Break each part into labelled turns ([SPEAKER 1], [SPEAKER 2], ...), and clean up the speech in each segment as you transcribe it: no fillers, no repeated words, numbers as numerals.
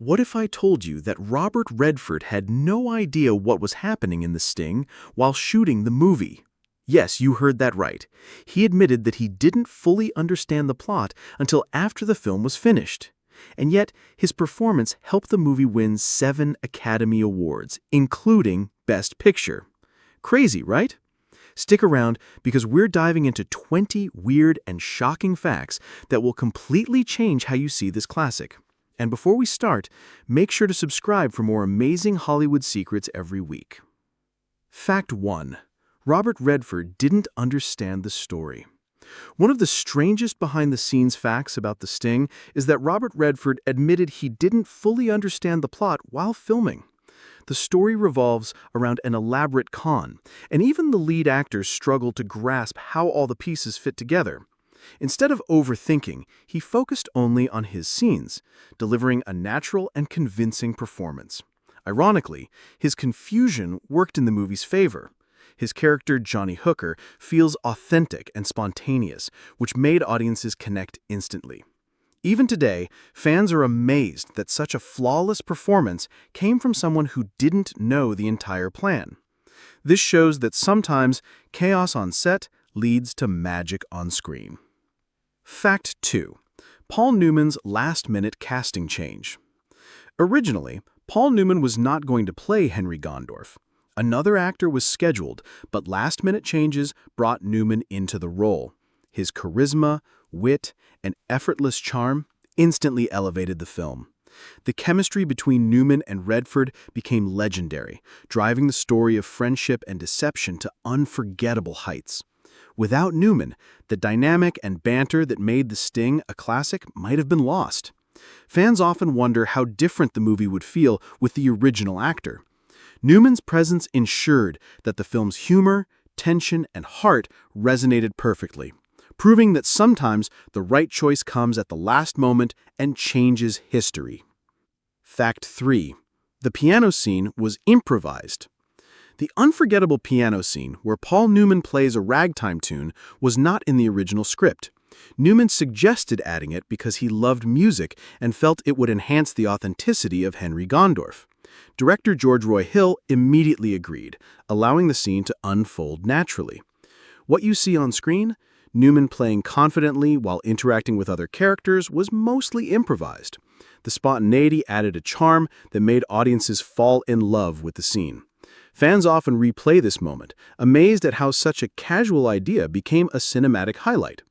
[SPEAKER 1] What if I told you that Robert Redford had no idea what was happening in The Sting while shooting the movie? Yes, you heard that right. He admitted that he didn't fully understand the plot until after the film was finished. And yet, his performance helped the movie win 7 Academy Awards, including Best Picture. Crazy, right? Stick around because we're diving into 20 weird and shocking facts that will completely change how you see this classic. And before we start, make sure to subscribe for more amazing Hollywood secrets every week. Fact 1. Robert Redford didn't understand the story. One of the strangest behind-the-scenes facts about The Sting is that Robert Redford admitted he didn't fully understand the plot while filming. The story revolves around an elaborate con, and even the lead actors struggle to grasp how all the pieces fit together. Instead of overthinking, he focused only on his scenes, delivering a natural and convincing performance. Ironically, his confusion worked in the movie's favor. His character, Johnny Hooker, feels authentic and spontaneous, which made audiences connect instantly. Even today, fans are amazed that such a flawless performance came from someone who didn't know the entire plan. This shows that sometimes chaos on set leads to magic on screen. Fact 2. Paul Newman's last-minute casting change. Originally, Paul Newman was not going to play Henry Gondorff. Another actor was scheduled, but last-minute changes brought Newman into the role. His charisma, wit, and effortless charm instantly elevated the film. The chemistry between Newman and Redford became legendary, driving the story of friendship and deception to unforgettable heights. Without Newman, the dynamic and banter that made The Sting a classic might have been lost. Fans often wonder how different the movie would feel with the original actor. Newman's presence ensured that the film's humor, tension, and heart resonated perfectly, proving that sometimes the right choice comes at the last moment and changes history. Fact 3. The piano scene was improvised. The unforgettable piano scene, where Paul Newman plays a ragtime tune, was not in the original script. Newman suggested adding it because he loved music and felt it would enhance the authenticity of Henry Gondorff. Director George Roy Hill immediately agreed, allowing the scene to unfold naturally. What you see on screen, Newman playing confidently while interacting with other characters, was mostly improvised. The spontaneity added a charm that made audiences fall in love with the scene. Fans often replay this moment, amazed at how such a casual idea became a cinematic highlight.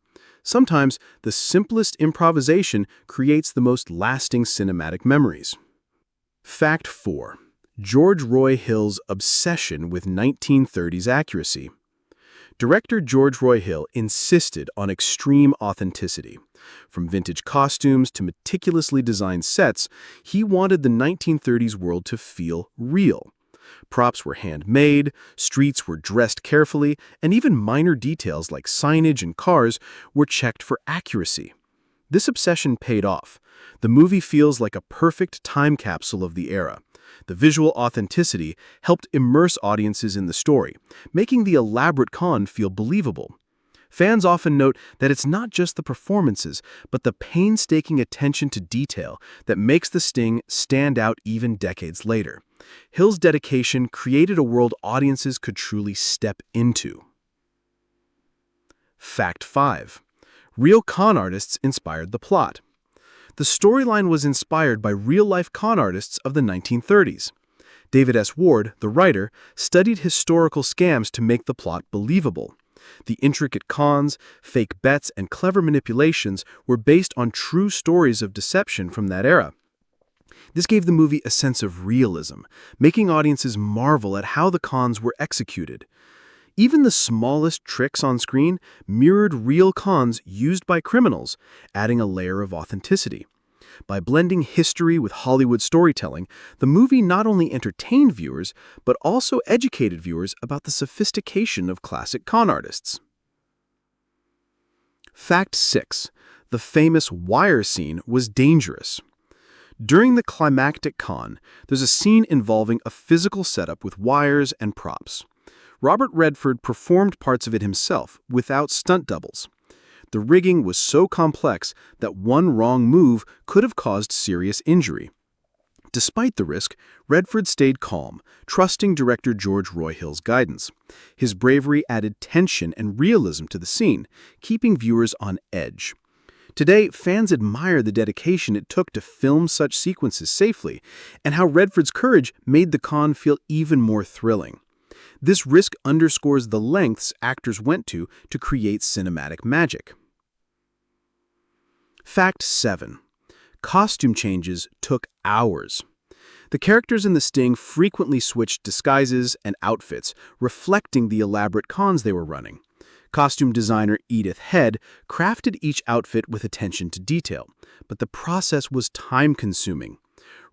[SPEAKER 1] Sometimes, the simplest improvisation creates the most lasting cinematic memories. Fact 4. George Roy Hill's obsession with 1930s accuracy. Director George Roy Hill insisted on extreme authenticity. From vintage costumes to meticulously designed sets, he wanted the 1930s world to feel real. Props were handmade, streets were dressed carefully, and even minor details like signage and cars were checked for accuracy. This obsession paid off. The movie feels like a perfect time capsule of the era. The visual authenticity helped immerse audiences in the story, making the elaborate con feel believable. Fans often note that it's not just the performances, but the painstaking attention to detail that makes The Sting stand out even decades later. Hill's dedication created a world audiences could truly step into. Fact 5. Real con artists inspired the plot. The storyline was inspired by real-life con artists of the 1930s. David S. Ward, the writer, studied historical scams to make the plot believable. The intricate cons, fake bets, and clever manipulations were based on true stories of deception from that era. This gave the movie a sense of realism, making audiences marvel at how the cons were executed. Even the smallest tricks on screen mirrored real cons used by criminals, adding a layer of authenticity. By blending history with Hollywood storytelling, the movie not only entertained viewers, but also educated viewers about the sophistication of classic con artists. Fact 6. The famous wire scene was dangerous. During the climactic con, there's a scene involving a physical setup with wires and props. Robert Redford performed parts of it himself, without stunt doubles. The rigging was so complex that one wrong move could have caused serious injury. Despite the risk, Redford stayed calm, trusting director George Roy Hill's guidance. His bravery added tension and realism to the scene, keeping viewers on edge. Today, fans admire the dedication it took to film such sequences safely, and how Redford's courage made the con feel even more thrilling. This risk underscores the lengths actors went to create cinematic magic. Fact 7. Costume changes took hours. The characters in The Sting frequently switched disguises and outfits, reflecting the elaborate cons they were running. Costume designer Edith Head crafted each outfit with attention to detail, but the process was time-consuming.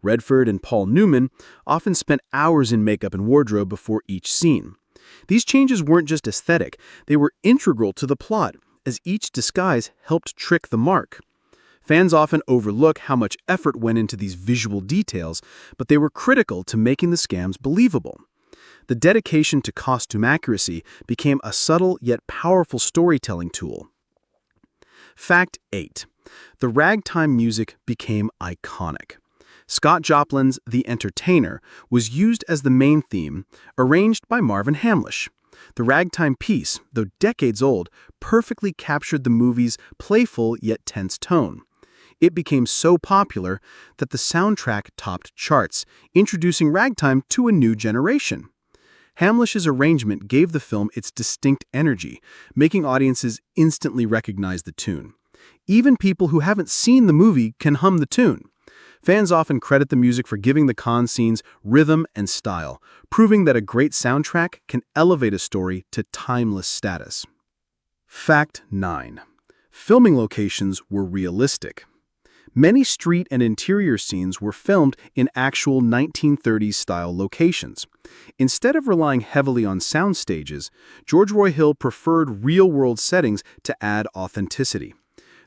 [SPEAKER 1] Redford and Paul Newman often spent hours in makeup and wardrobe before each scene. These changes weren't just aesthetic, they were integral to the plot, as each disguise helped trick the mark. Fans often overlook how much effort went into these visual details, but they were critical to making the scams believable. The dedication to costume accuracy became a subtle yet powerful storytelling tool. Fact 8. The ragtime music became iconic. Scott Joplin's The Entertainer was used as the main theme, arranged by Marvin Hamlish. The ragtime piece, though decades old, perfectly captured the movie's playful yet tense tone. It became so popular that the soundtrack topped charts, introducing ragtime to a new generation. Hamlish's arrangement gave the film its distinct energy, making audiences instantly recognize the tune. Even people who haven't seen the movie can hum the tune. Fans often credit the music for giving the con scenes rhythm and style, proving that a great soundtrack can elevate a story to timeless status. Fact 9. Filming locations were realistic. Many street and interior scenes were filmed in actual 1930s-style locations. Instead of relying heavily on sound stages, George Roy Hill preferred real-world settings to add authenticity.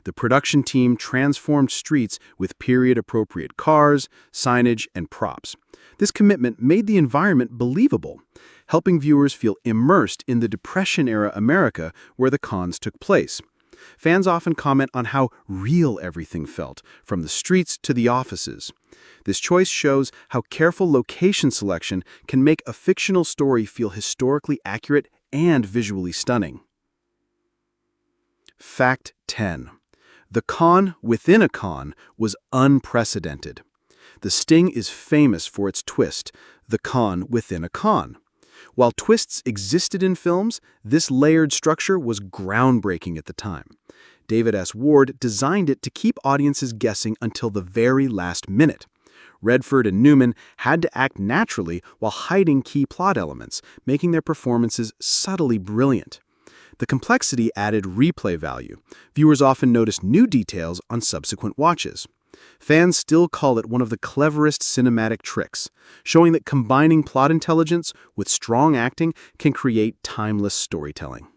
[SPEAKER 1] The production team transformed streets with period-appropriate cars, signage, and props. This commitment made the environment believable, helping viewers feel immersed in the Depression-era America where the cons took place. Fans often comment on how real everything felt, from the streets to the offices. This choice shows how careful location selection can make a fictional story feel historically accurate and visually stunning. Fact 10. The con within a con was unprecedented. The Sting is famous for its twist, the con within a con. While twists existed in films, this layered structure was groundbreaking at the time. David S. Ward designed it to keep audiences guessing until the very last minute. Redford and Newman had to act naturally while hiding key plot elements, making their performances subtly brilliant. The complexity added replay value. Viewers often noticed new details on subsequent watches. Fans still call it one of the cleverest cinematic tricks, showing that combining plot intelligence with strong acting can create timeless storytelling.